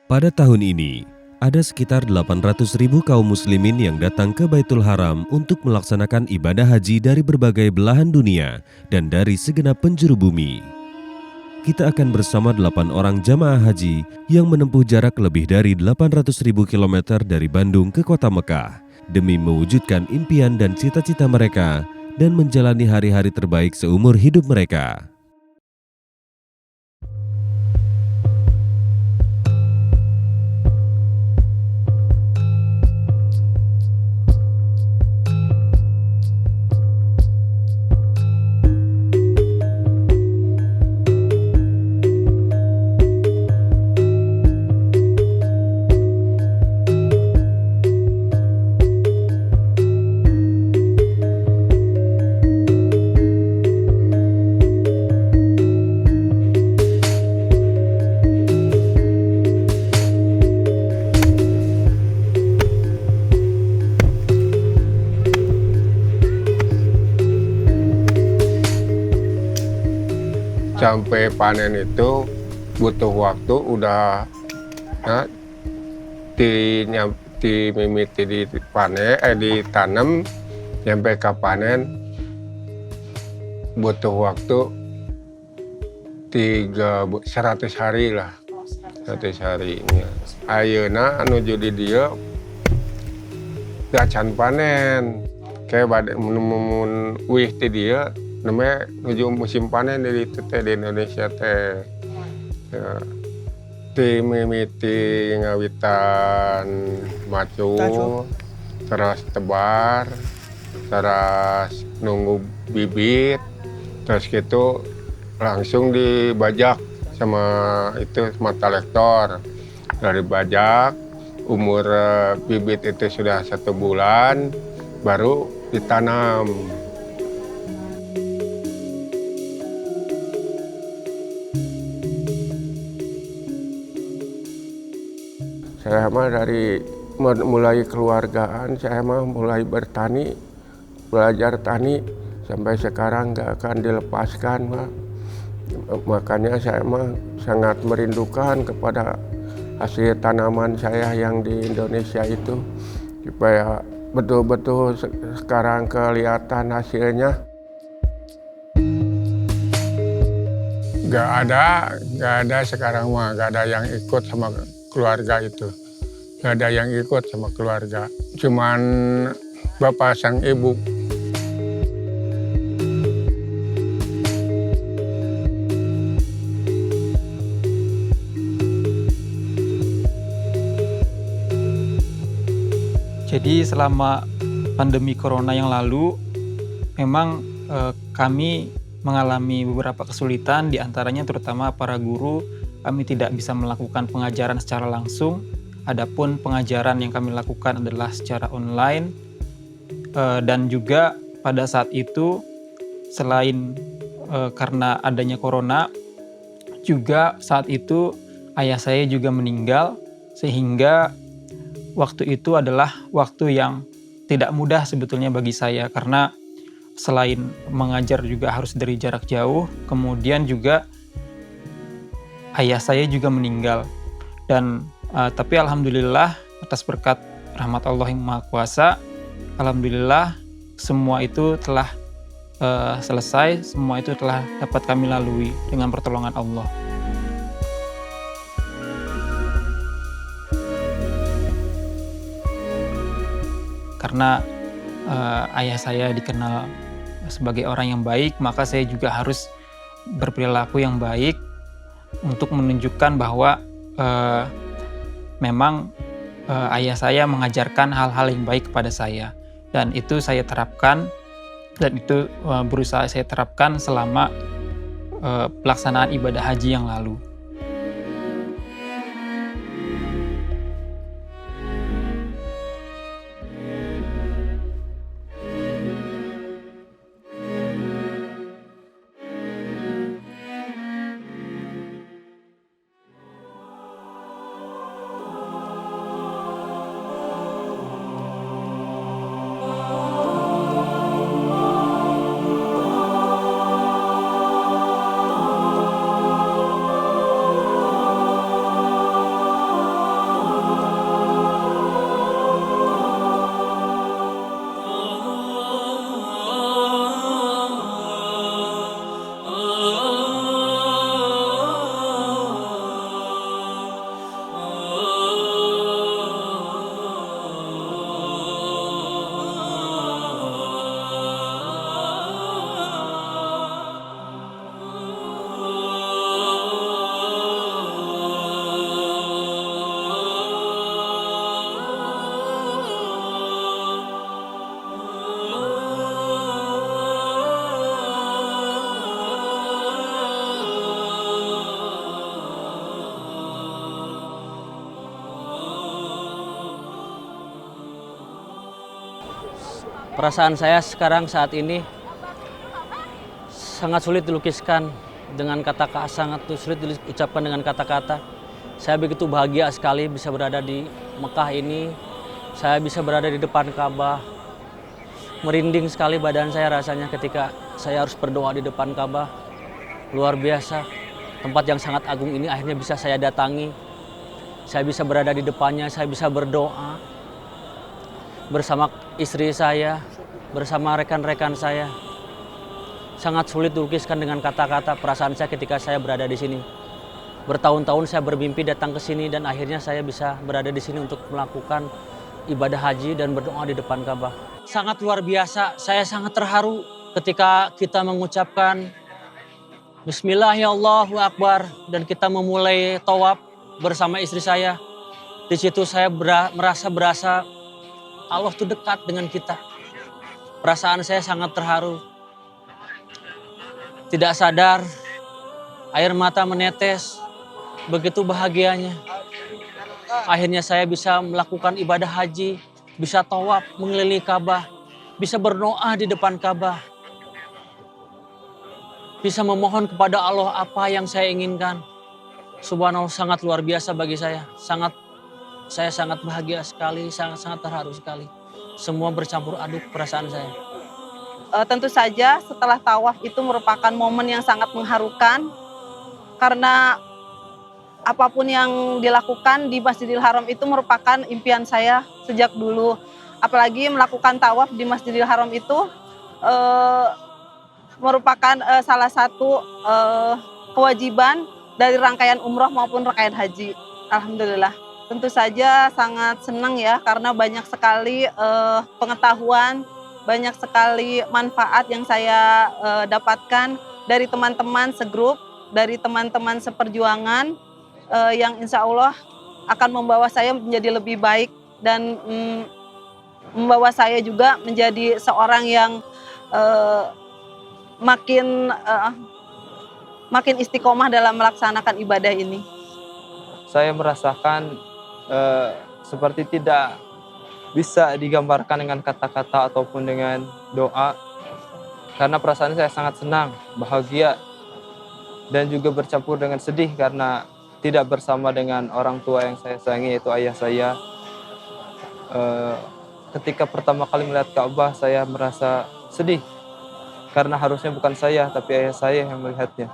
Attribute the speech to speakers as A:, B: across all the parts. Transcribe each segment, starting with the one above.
A: Pada tahun ini, ada sekitar 800.000 kaum muslimin yang datang ke Baitul Haram untuk melaksanakan ibadah haji dari berbagai belahan dunia dan dari segenap penjuru bumi. Kita akan bersama 8 orang jamaah haji yang menempuh jarak lebih dari 800.000 kilometer dari Bandung ke kota Mekah demi mewujudkan impian dan cita-cita mereka dan menjalani hari-hari terbaik seumur hidup mereka.
B: Sampai panen itu butuh waktu udah nah, mimiti ditanam sampai ke panen butuh waktu 100 hari lah. 100 hari ini. Ayeuna nuju di dieu gacan panen kayak badai mun wih ti dieu namanya menuju musim panen di Indonesia teh. Ya, ti mimiti ngawitan macu, terus tebar, terus nunggu bibit, terus gitu langsung dibajak sama mata lektor. Dari bajak, umur bibit itu sudah 1 bulan, baru ditanam. Saya mah dari mulai keluargaan, saya mah mulai bertani, belajar tani, sampai sekarang nggak akan dilepaskan, mah. Makanya saya mah sangat merindukan kepada hasil tanaman saya yang di Indonesia itu, supaya betul-betul sekarang kelihatan hasilnya. Nggak ada sekarang mah, nggak ada yang ikut sama keluarga itu. Nggak ada yang ikut sama keluarga, cuman bapak sang ibu.
C: Jadi selama pandemi corona yang lalu, memang kami mengalami beberapa kesulitan, diantaranya terutama para guru, kami tidak bisa melakukan pengajaran secara langsung. Adapun pengajaran yang kami lakukan adalah secara online, dan juga pada saat itu selain karena adanya corona, juga saat itu ayah saya juga meninggal, sehingga waktu itu adalah waktu yang tidak mudah sebetulnya bagi saya, karena selain mengajar juga harus dari jarak jauh, kemudian juga ayah saya juga meninggal. Dan tapi alhamdulillah atas berkat rahmat Allah yang Maha Kuasa, alhamdulillah semua itu telah selesai, semua itu telah dapat kami lalui dengan pertolongan Allah. Karena ayah saya dikenal sebagai orang yang baik, maka saya juga harus berperilaku yang baik untuk menunjukkan bahwa memang ayah saya mengajarkan hal-hal yang baik kepada saya. Dan itu saya terapkan, dan itu berusaha saya terapkan selama pelaksanaan ibadah haji yang lalu.
D: Perasaan saya sekarang saat ini sangat sulit dilukiskan dengan kata-kata, sangat sulit diucapkan dengan kata-kata. Saya begitu bahagia sekali bisa berada di Mekah ini. Saya bisa berada di depan Ka'bah. Merinding sekali badan saya rasanya ketika saya harus berdoa di depan Ka'bah. Luar biasa. Tempat yang sangat agung ini akhirnya bisa saya datangi. Saya bisa berada di depannya, saya bisa berdoa bersama istri saya, bersama rekan-rekan saya. Sangat sulit dilukiskan dengan kata-kata perasaan saya ketika saya berada di sini. Bertahun-tahun saya bermimpi datang ke sini dan akhirnya saya bisa berada di sini untuk melakukan ibadah haji dan berdoa di depan Ka'bah. Sangat luar biasa, saya sangat terharu ketika kita mengucapkan Bismillah ya Allahu Akbar dan kita memulai tawaf bersama istri saya. Di situ saya berasa Allah tuh dekat dengan kita. Perasaan saya sangat terharu. Tidak sadar, air mata menetes, begitu bahagianya. Akhirnya saya bisa melakukan ibadah haji, bisa tawaf mengelilingi Ka'bah, bisa berdoa di depan Ka'bah. Bisa memohon kepada Allah apa yang saya inginkan. Subhanallah, sangat luar biasa bagi saya. Saya sangat bahagia sekali, sangat terharu sekali. Semua bercampur aduk perasaan saya.
E: Tentu saja setelah tawaf itu merupakan momen yang sangat mengharukan. Karena apapun yang dilakukan di Masjidil Haram itu merupakan impian saya sejak dulu. Apalagi melakukan tawaf di Masjidil Haram itu merupakan salah satu kewajiban dari rangkaian umroh maupun rangkaian haji. Alhamdulillah. Tentu saja sangat senang ya karena banyak sekali pengetahuan, banyak sekali manfaat yang saya dapatkan dari teman-teman segrup, dari teman-teman seperjuangan yang insya Allah akan membawa saya menjadi lebih baik dan membawa saya juga menjadi seorang yang makin istiqomah dalam melaksanakan ibadah ini.
F: Saya merasakan seperti tidak bisa digambarkan dengan kata-kata ataupun dengan doa. Karena perasaan saya sangat senang, bahagia, dan juga bercampur dengan sedih karena tidak bersama dengan orang tua yang saya sayangi, yaitu ayah saya. Ketika pertama kali melihat Ka'bah, saya merasa sedih. Karena harusnya bukan saya, tapi ayah saya yang melihatnya.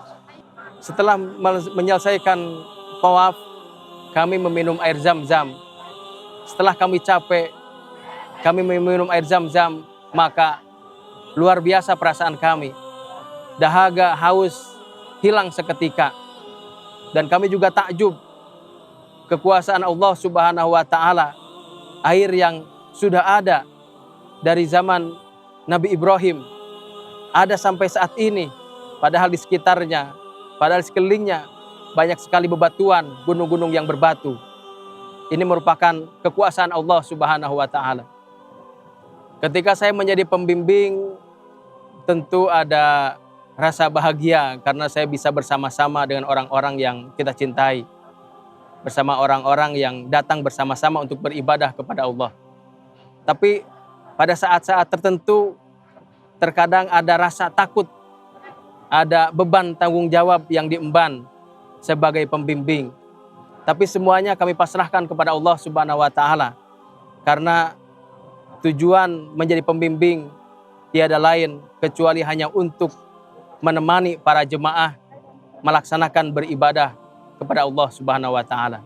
G: Setelah menyelesaikan tawaf, kami meminum air zam-zam. Setelah kami capek, kami meminum air zam-zam, maka luar biasa perasaan kami. Dahaga, haus, hilang seketika. Dan kami juga takjub kekuasaan Allah Subhanahu wa Ta'ala. Air yang sudah ada dari zaman Nabi Ibrahim, ada sampai saat ini, padahal di sekitarnya, padahal di sekelilingnya banyak sekali bebatuan, gunung-gunung yang berbatu. Ini merupakan kekuasaan Allah Subhanahu wa Ta'ala. Ketika saya menjadi pembimbing, tentu ada rasa bahagia karena saya bisa bersama-sama dengan orang-orang yang kita cintai, bersama orang-orang yang datang bersama-sama untuk beribadah kepada Allah. Tapi pada saat-saat tertentu, terkadang ada rasa takut, ada beban tanggung jawab yang diemban sebagai pembimbing. Tapi semuanya kami pasrahkan kepada Allah Subhanahu wa Ta'ala. Karena tujuan menjadi pembimbing tiada lain kecuali hanya untuk menemani para jemaah melaksanakan beribadah kepada Allah Subhanahu wa Ta'ala.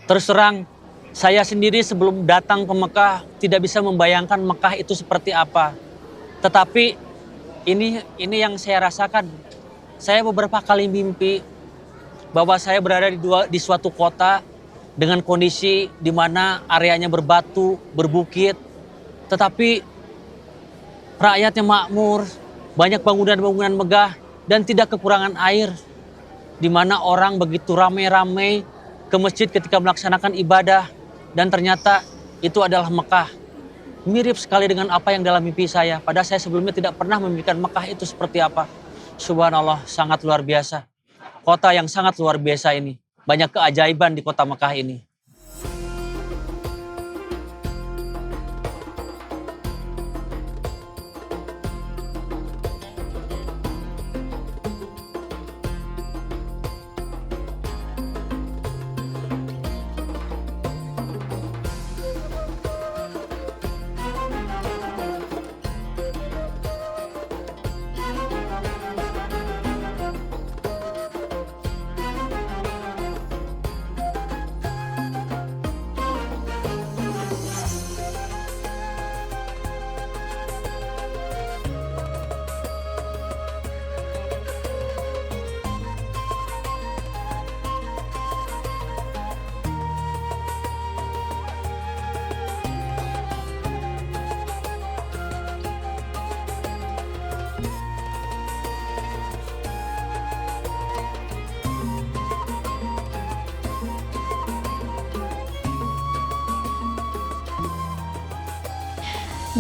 D: Terus terang, saya sendiri sebelum datang ke Mekah tidak bisa membayangkan Mekah itu seperti apa. Tetapi ini yang saya rasakan. Saya beberapa kali mimpi bahwa saya berada di suatu kota dengan kondisi di mana areanya berbatu, berbukit, tetapi rakyatnya makmur, banyak bangunan-bangunan megah dan tidak kekurangan air, di mana orang begitu ramai-ramai ke masjid ketika melaksanakan ibadah, dan ternyata itu adalah Mekah. Mirip sekali dengan apa yang dalam mimpi saya, padahal saya sebelumnya tidak pernah memimpikan Mekah itu seperti apa. Subhanallah, sangat luar biasa. Kota yang sangat luar biasa ini. Banyak keajaiban di kota Mekah ini.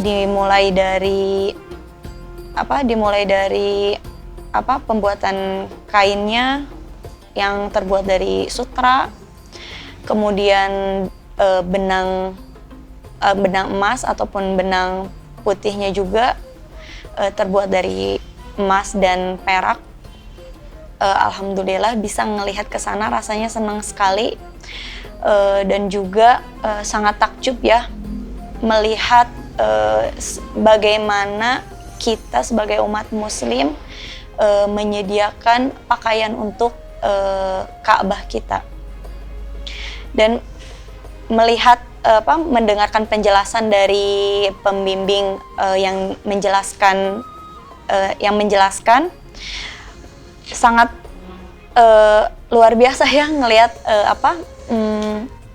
H: Dimulai dari pembuatan kainnya yang terbuat dari sutra, kemudian benang emas ataupun benang putihnya juga terbuat dari emas dan perak. Alhamdulillah bisa ngelihat ke sana, rasanya senang sekali dan juga sangat takjub ya melihat bagaimana kita sebagai umat muslim menyediakan pakaian untuk Ka'bah kita, dan melihat mendengarkan penjelasan dari pembimbing yang menjelaskan sangat luar biasa ya ngelihat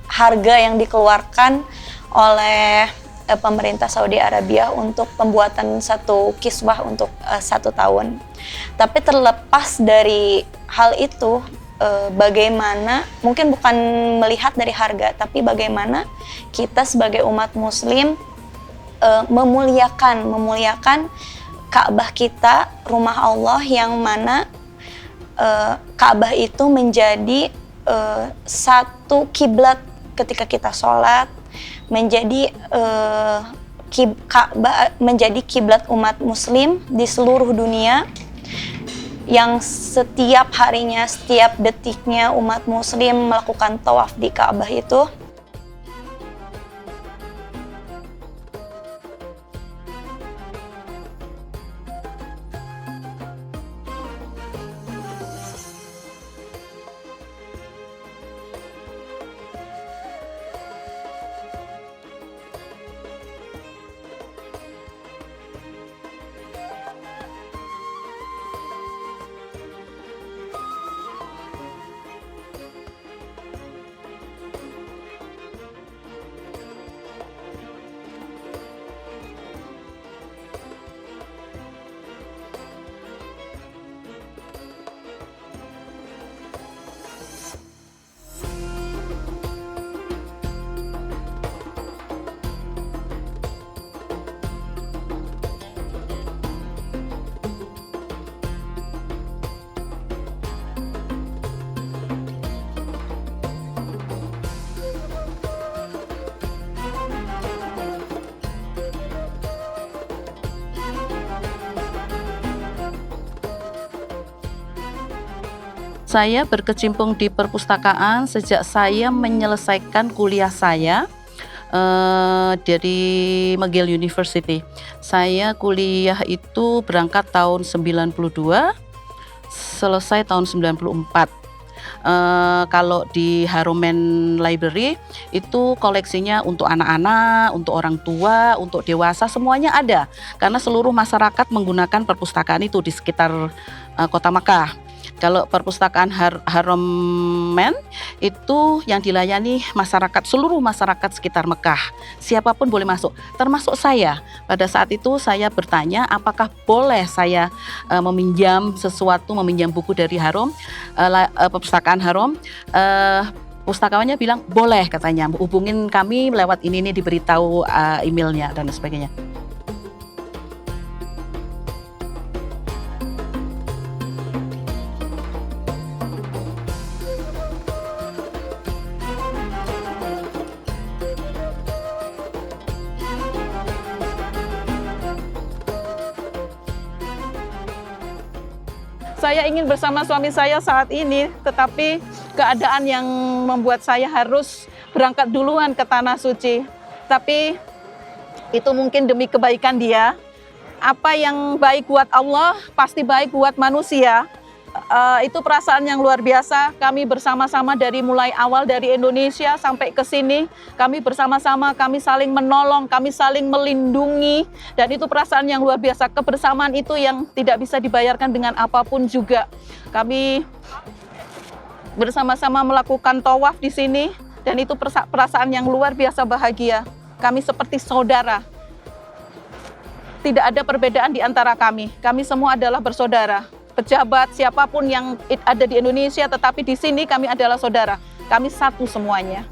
H: harga yang dikeluarkan oleh pemerintah Saudi Arabia untuk pembuatan satu kiswah untuk 1 tahun. Tapi terlepas dari hal itu, bagaimana, mungkin bukan melihat dari harga, tapi bagaimana kita sebagai umat muslim memuliakan Ka'bah kita, rumah Allah yang mana Ka'bah itu menjadi satu kiblat ketika kita sholat, menjadi Ka'bah menjadi kiblat umat muslim di seluruh dunia, yang setiap harinya, setiap detiknya umat muslim melakukan tawaf di Ka'bah itu.
I: Saya berkecimpung di perpustakaan sejak saya menyelesaikan kuliah saya dari McGill University. Saya kuliah itu berangkat tahun 92, selesai tahun 94. Kalau di Haromen Library itu koleksinya untuk anak-anak, untuk orang tua, untuk dewasa, semuanya ada. Karena seluruh masyarakat menggunakan perpustakaan itu di sekitar kota Makkah. Kalau perpustakaan Haromen itu yang dilayani masyarakat, seluruh masyarakat sekitar Mekah. Siapapun boleh masuk, termasuk saya. Pada saat itu saya bertanya apakah boleh saya meminjam sesuatu, meminjam buku dari perpustakaan Harom. Pustakawannya bilang boleh katanya, hubungin kami lewat ini diberitahu emailnya dan sebagainya.
E: Saya ingin bersama suami saya saat ini, tetapi keadaan yang membuat saya harus berangkat duluan ke Tanah Suci. Tapi itu mungkin demi kebaikan dia. Apa yang baik buat Allah, pasti baik buat manusia. Itu perasaan yang luar biasa. Kami bersama-sama dari mulai awal dari Indonesia sampai ke sini, kami bersama-sama, kami saling menolong, kami saling melindungi, dan itu perasaan yang luar biasa. Kebersamaan itu yang tidak bisa dibayarkan dengan apapun juga. Kami bersama-sama melakukan tawaf di sini, dan itu perasaan yang luar biasa bahagia. Kami seperti saudara. Tidak ada perbedaan di antara kami. Kami semua adalah bersaudara. Pejabat, siapapun yang ada di Indonesia, tetapi di sini kami adalah saudara. Kami satu semuanya.